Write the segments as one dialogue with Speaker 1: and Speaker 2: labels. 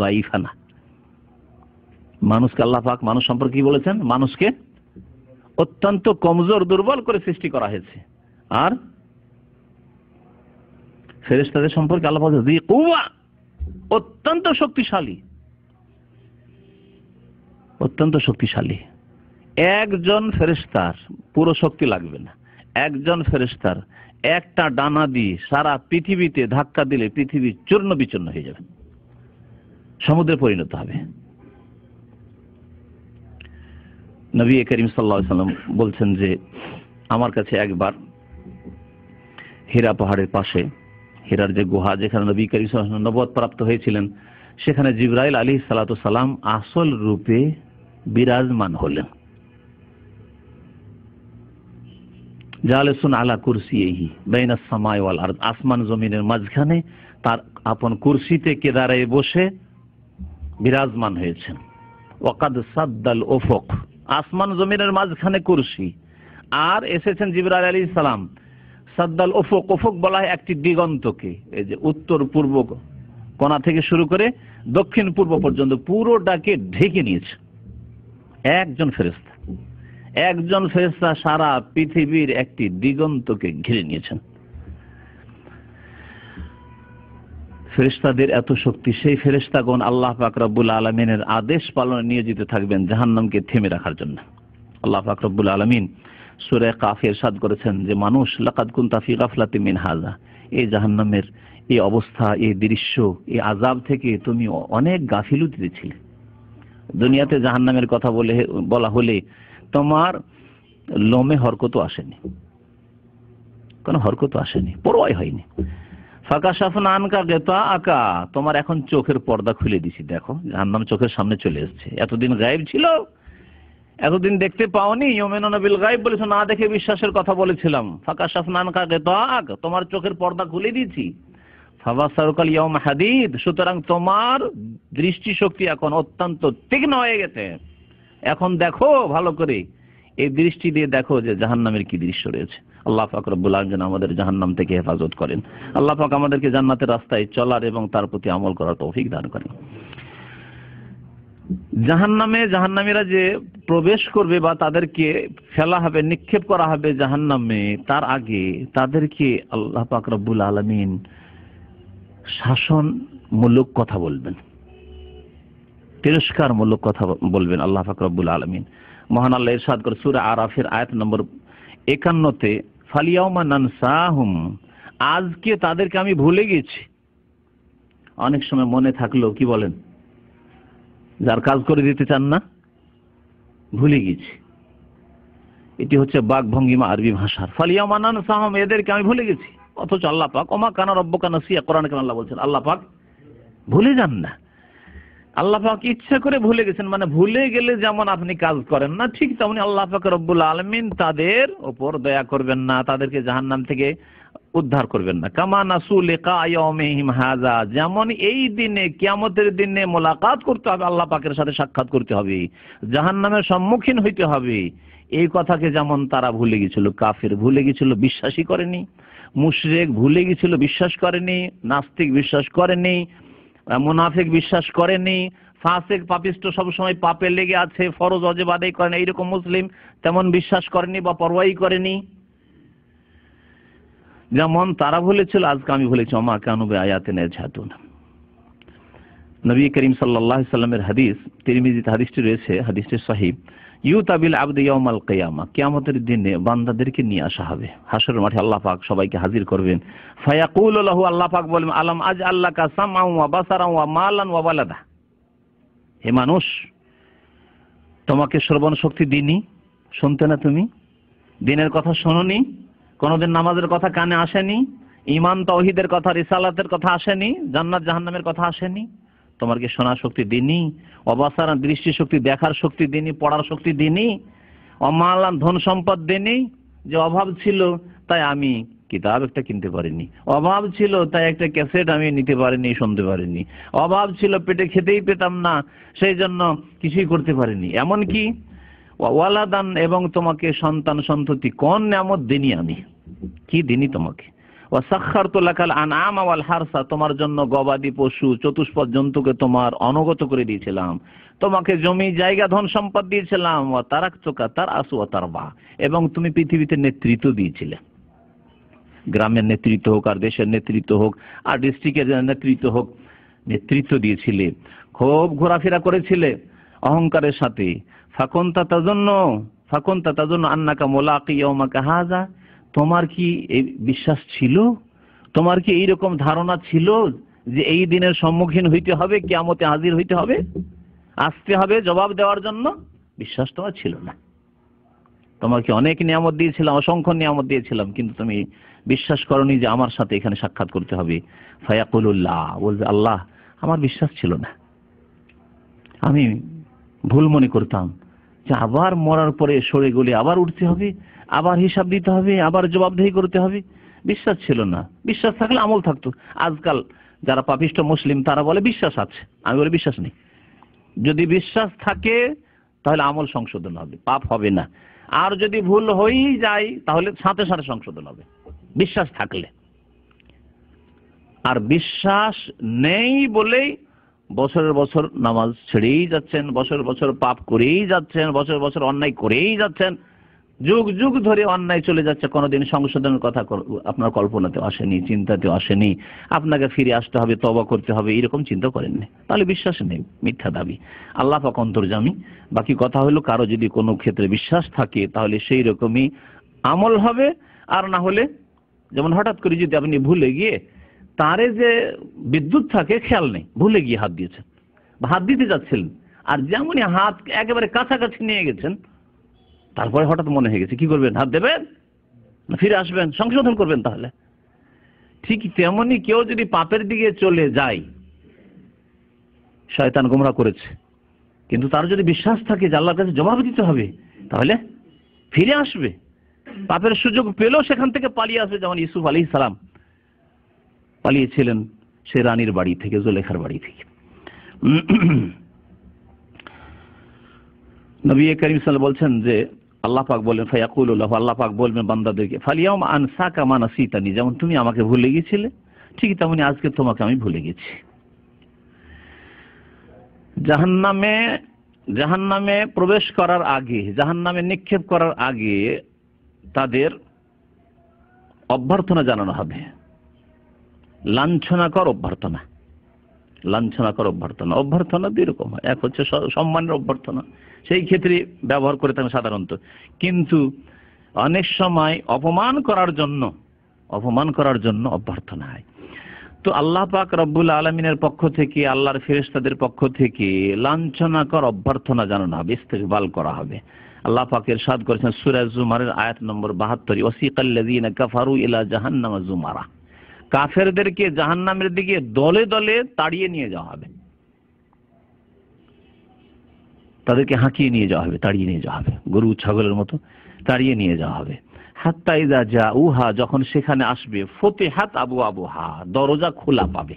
Speaker 1: দাইফা না। মানুষকে আল্লাহ পাক মানুষ সম্পর্কে কি বলেছেন? মানুষকে অত্যন্ত কমজোর, দুর্বল করে সৃষ্টি করা হয়েছে। আর ফেরেশতাদের সম্পর্কে আল্লাহ বলেছেন যি কুওয়া, অত্যন্ত শক্তিশালী, অত্যন্ত শক্তিশালী। একজন ফেরেশতার পুরো শক্তি লাগবে না। একজন ফেরেশতার একটা ডানা দিয়ে সারা পৃথিবীতে ধাক্কা দিলে পৃথিবী চূর্ণ বিচূর্ণ হয়ে যাবে, সমুদ্রে পরিণত হবে। নবী করিম সাল্লাল্লাহু আলাইহি ওয়াসাল্লাম বলছেন যে আমার কাছে একবার হীরা পাহাড়ের পাশে, হীরার যে গুহা যেখানে নবী করিম সাল্লাল্লাহু আলাইহি ওয়াসাল্লাম নবুয়ত প্রাপ্ত হয়েছিলেন, সেখানে জিবরাইল আলাইহিস সালাতু সালাম আসল রূপে বিরাজমান হলেন। জালিসুন আলা কুরসিহি বাইনাস সামাই ওয়াল আরদ, আসমান জমিনের মাঝখানে তার আপন কুরসিতে কেদারায় বসে বিরাজমান হয়েছেন। ওয়াকাদ সাদ্দাল উফুক, আসমান জমিনের মাঝখানে কুরসি, আর এসেছেন জিবরাইল আলাইহিস সালাম। সাদ্দাল উফুক, উফুক বলা হয় একটি দিগন্তকে, এই যে উত্তর পূর্ব কোণা থেকে শুরু করে দক্ষিণ পূর্ব পর্যন্ত পুরোটাকে ঢেকে নিয়েছে একজন ফেরেশতা। একজন ফেরেশতা সারা পৃথিবীর একটি দিগন্তকে ঘিরে নিয়েছেন। ফেরেশতাদের এত শক্তি, সেই ফেরেশতাগণ আল্লাহ পাক রব্বুল আলামিনের আদেশ পালনে নিয়োজিত থাকবেন জাহান্নামকে থেমে রাখার জন্য। আল্লাহ পাক রব্বুল আলামিন সূরা কাফে ইরশাদ করেছেন যে মানুষ, লাকাদ কুনতা ফি গাফলাতিন মিন হাযা, এই জাহান্নামের এই অবস্থা, এই দৃশ্য, এই আযাব থেকে তুমি অনেক গাফিলতিতে ছিলে। দুনিয়াতে জাহান্নামের কথা বলা হলে তোমার লোমে হরকত আসেনি, কোনো হরকত আসেনি, পরোয়াই হয়নি। ফাকাশাফনা আনকা গিতাআকা, তোমার এখন চোখের পর্দা খুলে দিছি, দেখো জাহান্নাম চোখের সামনে চলে এসেছে। এতদিন গায়েব ছিল, এতদিন দেখতে পাওনি। ইউমিনুনা বিল গায়ব বলেছো, না দেখে বিশ্বাসের কথা বলেছিলাম। ফাকাশাফনা আনকা গিতাআক, তোমার চোখের পর্দা খুলে দিয়েছি। ফাবাসারুকাল ইয়াউমা হাদীদ, সুতরাং তোমার দৃষ্টিশক্তি এখন অত্যন্ত তীক্ষ্ণ হয়ে গেছে। এখন দেখো ভালো করে, এই দৃষ্টি দিয়ে দেখো যে জাহান্নামের কি দৃশ্য রয়েছে। আল্লাহ পাক রব্বুল আলামিন আমাদের জাহান্নাম থেকে হেফাজত করেন। আল্লাহ পাক আমাদেরকে জান্নাতের রাস্তায় চলার এবং তার প্রতি আমল করার তৌফিক দান করেন। জাহান্নামে জাহান্নামীরা যে প্রবেশ করবে বা তাদেরকে ফেলা হবে, নিক্ষেপ করা হবে জাহান্নামে, তার আগে তাদেরকে আল্লাহ পাক রব্বুল আলামিন শাসনমূলক কথা বলবেন, তিরস্কারমূলক কথা বলবেন আল্লাহ পাক রব্বুল আলামিন। মহান আল্লাহ ইরশাদ করে সূরা আরাফের আয়াত নম্বর 51-তে, ফালিয়াউমা নানসাহুম, আজকে তাদেরকে আমি ভুলে গেছি। অনেক সময় মনে থাকলো কি বলেন, যার কাজ করে দিতে চান না, ভুলে গেছি। এটি হচ্ছে বাক ভঙ্গিমা আরবি ভাষার। ফালিয়াউমা নানসাহুম, এদেরকে আমি ভুলে গেছি। অথচ আল্লাহ পাক ওমা কানা রব্বুকা নাসিয়া, কোরআনে কেন আল্লাহ বলছেন আল্লাহ পাক ভুলে যান না। আল্লাহ পাক ইচ্ছা করে ভুলে গেছেন, মানে ভুলে গেলে যেমন আপনি কাজ করেন না, ঠিক তেমনি আল্লাহ পাক রব্বুল আলামিন তাদের উপর দয়া করবেন না, তাদেরকে জাহান্নাম থেকে উদ্ধার করবেন না। কামা নাসু লিকা ইয়াউমিহিম হাযা, যেমন এই দিনে কিয়ামতের দিনে মোলাকাত করতে হবে, আল্লাহ পাকের সাথে সাক্ষাৎ করতে হবে, জাহান্নামের সম্মুখীন হইতে হবে, এই কথাকে যেমন তারা ভুলে গিয়েছিল। কাফির ভুলে গিয়েছিল, বিশ্বাসই করেনি। মুশরিক ভুলে গিয়েছিল, বিশ্বাস করেনি। নাস্তিক বিশ্বাস করেনি। মুনাফিক বিশ্বাস করেনি। ফাসিক পাপিষ্ট সবসময় পাপে লেগে আছে, ফরজ ওয়াজিব আদায় করেন, এইরকম মুসলিম তেমন বিশ্বাস করেনি বা পরোয়াই করেনি। যেমন তারা ভুলেছিল, আজকে আমি ভুলেছি। ওমা কানু বিআয়াতিনা ইয়াজহাদুন। নবী করিম সাল্লাল্লাহু আলাইহি সাল্লামের হাদিস, তিরমিজিতে হাদিসটি রয়েছে, হাদিসটি সহিহ। ইউতাবিল আবদু ইয়াউমাল কিয়ামা, কিয়ামতের দিনে বান্দাদেরকে নিয়ে আসা হবে হাশরের মাঠে। আল্লাহ পাক সবাইকে হাজির করবেন। ফায়াকুলু লাহু, আল্লাহ পাক বলবেন আলাম আজআল্লাকা সামআন ওয়া বাসারান ওয়া মালান ওয়া ওয়ালাদা, হে মানুষ, তোমাকে শ্রবণ শক্তি দিনি, শুনতে না তুমি? দিনের কথা শোনোনি? কোনদিন নামাজের কথা কানে আসেনি? ঈমান তাওহীদের কথা, রিসালাতের কথা আসেনি? জান্নাত জাহান্নামের কথা আসেনি? তোমার কি শোনার শক্তি দিনি? অবাসারান, দৃষ্টি শক্তি, দেখার শক্তি দিনি, পড়ার শক্তি দিনি? অমালান, ধন সম্পদ দিনি? যে অভাব ছিল তাই আমি কিতাব একটা কিনতে পারিনি, অভাব ছিল তাই একটা ক্যাসেট আমি নিতে পারিনি, শুনতে পারিনি, অভাব ছিল পেটে খেতেই পেতাম না, সেই জন্য কিছুই করতে পারিনি। এমনকি ওয়ালাদান, এবং তোমাকে সন্তান সন্ততি, কোন নিয়ামত দিনি আমি, কি দিনি তোমাকে? ওয়া সাখখারতু লাকাল আনআমা ওয়াল হারসা, তোমার জন্য গবাদি পশু চতুষ্পদ জন্তুকে তোমার অনুগত করে দিয়েছিলাম, তোমাকে জমি জায়গা ধন সম্পদ দিয়েছিলাম। ওয়া তারাকতুকা তারআসু ওয়া তারবা, এবং তুমি পৃথিবীতে নেতৃত্ব দিয়েছিলে, গ্রামের নেতৃত্ব হোক আর দেশের নেতৃত্ব হোক আর ডিস্ট্রিক্টের নেতৃত্ব হোক, নেতৃত্ব দিয়েছিলে, খুব ঘোরাফেরা করেছিলে অহংকারের সাথে। ফাকুনতা তাজুন্নু আন্নাকা মুলাকি ইয়াউমাকা হাযা, তোমার কি এই বিশ্বাস ছিল, তোমার কি এইরকম ধারণা ছিল যে এই দিনের সম্মুখীন হইতে হবে, কিয়ামতে হাজির হইতে হবে, আসতে হবে জবাব দেওয়ার জন্য? বিশ্বাস তোমার ছিল না। তোমাকে অনেক নিয়ামত দিয়েছিলাম, অসংখ্য নিয়ামত দিয়েছিলাম, কিন্তু তুমি বিশ্বাস করনি যে আমার সাথে এখানে সাক্ষাৎ করতে হবে। ফায়াকুলুল্লাহ, বলবে আল্লাহ আমার বিশ্বাস ছিল না, আমি ভুল মনে করতাম যে আবার মরার পরে সরে গলে আবার উঠতে হবে, আবার হিসাব দিতে হবে, আবার জবাবদেহি করতে হবে। বিশ্বাস ছিল না। বিশ্বাস থাকলে আমল থাকতো। আজকাল যারা পাপিষ্ঠ মুসলিম তারা বলে বিশ্বাস আছে, আমি বলি বিশ্বাস নেই। যদি বিশ্বাস থাকে তাহলে আমল সংশোধন হবে, পাপ হবে না। আর যদি ভুল হয়েই যায় তাহলে সাথে সাথে সংশোধন হবে, বিশ্বাস থাকলে। আর বিশ্বাস নেই বলেই বছরের বছর নামাজ ছেড়েই যাচ্ছেন, বছর বছর পাপ করেই যাচ্ছেন, বছর বছর অন্যায় করেই যাচ্ছেন, যুগ যুগ ধরে অন্যায় চলে যাচ্ছে, কোনোদিন সংশোধনের কথা আপনার কল্পনাতেও আসেনি, চিন্তাতেও আসেনি। আপনাকে ফিরে আসতে হবে, তওবা করতে হবে, এরকম চিন্তা করেননি, তাহলে বিশ্বাস নেই, মিথ্যা দাবি। আল্লাহ পাক অন্তর্যামী। বাকি কথা হলো, কারো যদি কোনো ক্ষেত্রে বিশ্বাস থাকে তাহলে সেই রকমই আমল হবে। আর না হলে, যেমন হঠাৎ করে যদি আপনি ভুলে গিয়ে তারে যে বিদ্যুৎ থাকে খেয়াল নেই, ভুলে গিয়ে হাত দিয়েছেন বা হাত দিতে যাচ্ছিলেন, আর যেমনই হাত একেবারে কাছাকাছি নিয়ে গেছেন, তারপরে হঠাৎ মনে হয়ে গেছে, কি করবেন? হাত দেবেন না ফিরে আসবেন, সংশোধন করবেন? তাহলে ঠিক তেমনি কেউ যদি পাপের দিকে চলে যায়, শয়তান গোমরা করেছে, কিন্তু তার যদি বিশ্বাস থাকে যে আল্লাহর কাছে জবাব দিতে হবে, তাহলে ফিরে আসবে। পাপের সুযোগ পেলেও সেখান থেকে পালিয়ে আসবে, যেমন ইউসুফ আলাইহিস সালাম পালিয়েছিলেন সে রানীর বাড়ি থেকে, জুলেখার বাড়ি থেকে। নবী করিম সাল্লাল্লাহু আলাইহি ওয়াসাল্লাম বলছেন যে আল্লাহ পাক বলেন, ফায়াকুলু লাহু, আল্লাহ পাক বলবেন বান্দাদেরকে, ফালিয়াউমা আনসাকা মা নাসিতানি, যেমন তুমি আমাকে ভুলে গিয়েছিলে ঠিক তেমনি আজকে তোমাকে আমি ভুলে গেছি। জাহান্নামে প্রবেশ করার আগে, জাহান্নামে নিক্ষেপ করার আগে তাদের অভ্যর্থনা জানানো হবে, লাঞ্ছনাকর অভ্যর্থনা। লাঞ্ছনাকর অভ্যর্থনা, অভ্যর্থনা দুই রকম হয়, এক হচ্ছে সম্মানের অভ্যর্থনা, সেই ক্ষেত্রে ব্যবহার করে থাকেন সাধারণত, কিন্তু অনেক সময় অপমান করার জন্য অভ্যর্থনা হয়। তো আল্লাহ পাক রব্বুল আলামিনের পক্ষ থেকে, আল্লাহর ফেরেশতাদের পক্ষ থেকে লাঞ্ছনাকর অভ্যর্থনা জানানো হবে, ইস্তেকবাল করা হবে। আল্লাহ পাক ইরশাদ করেছেন সূরা জুমারের আয়াত নম্বর ৭২, ওয়াসিকাল্লাযীনা কাফারু ইলা জাহান্নামা যুমারা, কাফেরদেরকে জাহান্নামের দিকে দলে দলে তাড়িয়ে নিয়ে যাওয়া হবে, তাদেরকে হাঁকিয়ে নিয়ে যাওয়া হবে, তাড়িয়ে নিয়ে যাওয়া হবে, গরু ছাগলের মতো তাড়িয়ে নিয়ে যাওয়া হবে। হাত্তা ইযা জাউহা, যখন সেখানে আসবে, ফতিহাত আবওয়াবুহা, দরজা খোলা পাবে।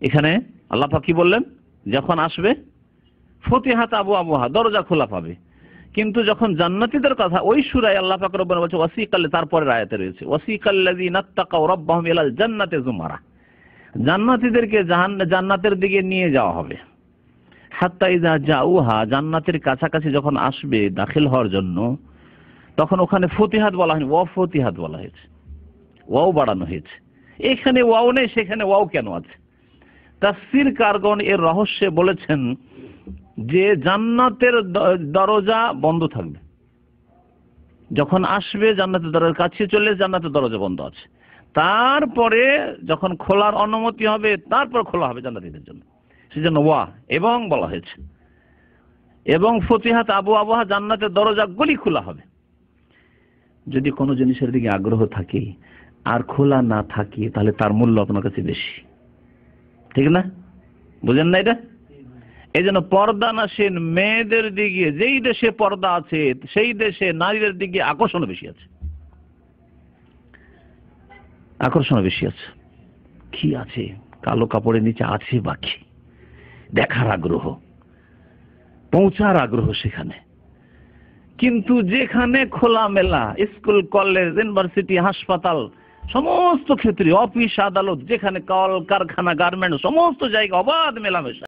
Speaker 1: এখানে আল্লাহ পাক কি বললেন? যখন আসবে ফতিহাত আবওয়াবুহা, দরজা খোলা পাবে। কিন্তু যখন জান্নাতীদের কথা ওই সূরায় আল্লাহ পাক রব্বুনা বলছে ওয়াসিকাল, তারপরের আয়াতে রয়েছে ওয়াসিকাল্লাযীনা তাকাউ রাব্বাহুম ইলাল জান্নাতি যুমারা, জান্নাতীদেরকে জান্নাতের দিকে নিয়ে যাওয়া হবে। হাত্তা ইযা জাউহা, জান্নাতের কাছাকাছি যখন আসবে দাখিল হওয়ার জন্য, তখন ওখানে ফতিহাত বলা হয়নি, ওয়া ফতিহাত বলা হয়েছে, ওয়াও বাড়ানো হয়েছে। এখানে ওয়াও নেই, সেখানে ওয়াও কেন আছে? তাফসীর কারগণ এর রহস্যে বলেছেন যে জান্নাতের দরজা বন্ধ থাকবে, যখন আসবে জান্নাতের দরজার কাছে চলে, জান্নাতের দরজা বন্ধ আছে, তারপরে যখন খোলার অনুমতি হবে তারপর খোলা হবে জান্নাতীদের জন্য, সেজন্য ওয়া এবং বলা হয়েছে। এবং ফতিহাত আবওয়াবুহা, জান্নাতের দরজাগুলি খোলা হবে। যদি কোনো জিনিসের দিকে আগ্রহ থাকে আর খোলা না থাকে তাহলে তার মূল্য আপনার কাছে বেশি, ঠিক না? বুঝেন না এটা? এই জন্য পর্দানাসীন মেয়েদের দিকে, যেই দেশে পর্দা আছে সেই দেশে নারীদের দিকে আকর্ষণ বেশি আছে, আকর্ষণ বেশি আছে। কি আছে? কালো কাপড়ের নিচে আছে বাকি দেখার আগ্রহ, পৌঁছার আগ্রহ সেখানে। কিন্তু যেখানে খোলামেলা স্কুল, কলেজ, ইউনিভার্সিটি, হাসপাতাল সমস্ত ক্ষেত্রে, অফিস আদালত, যেখানে কল কারখানা গার্মেন্ট, সমস্ত জায়গা অবাধ মেলামেশা।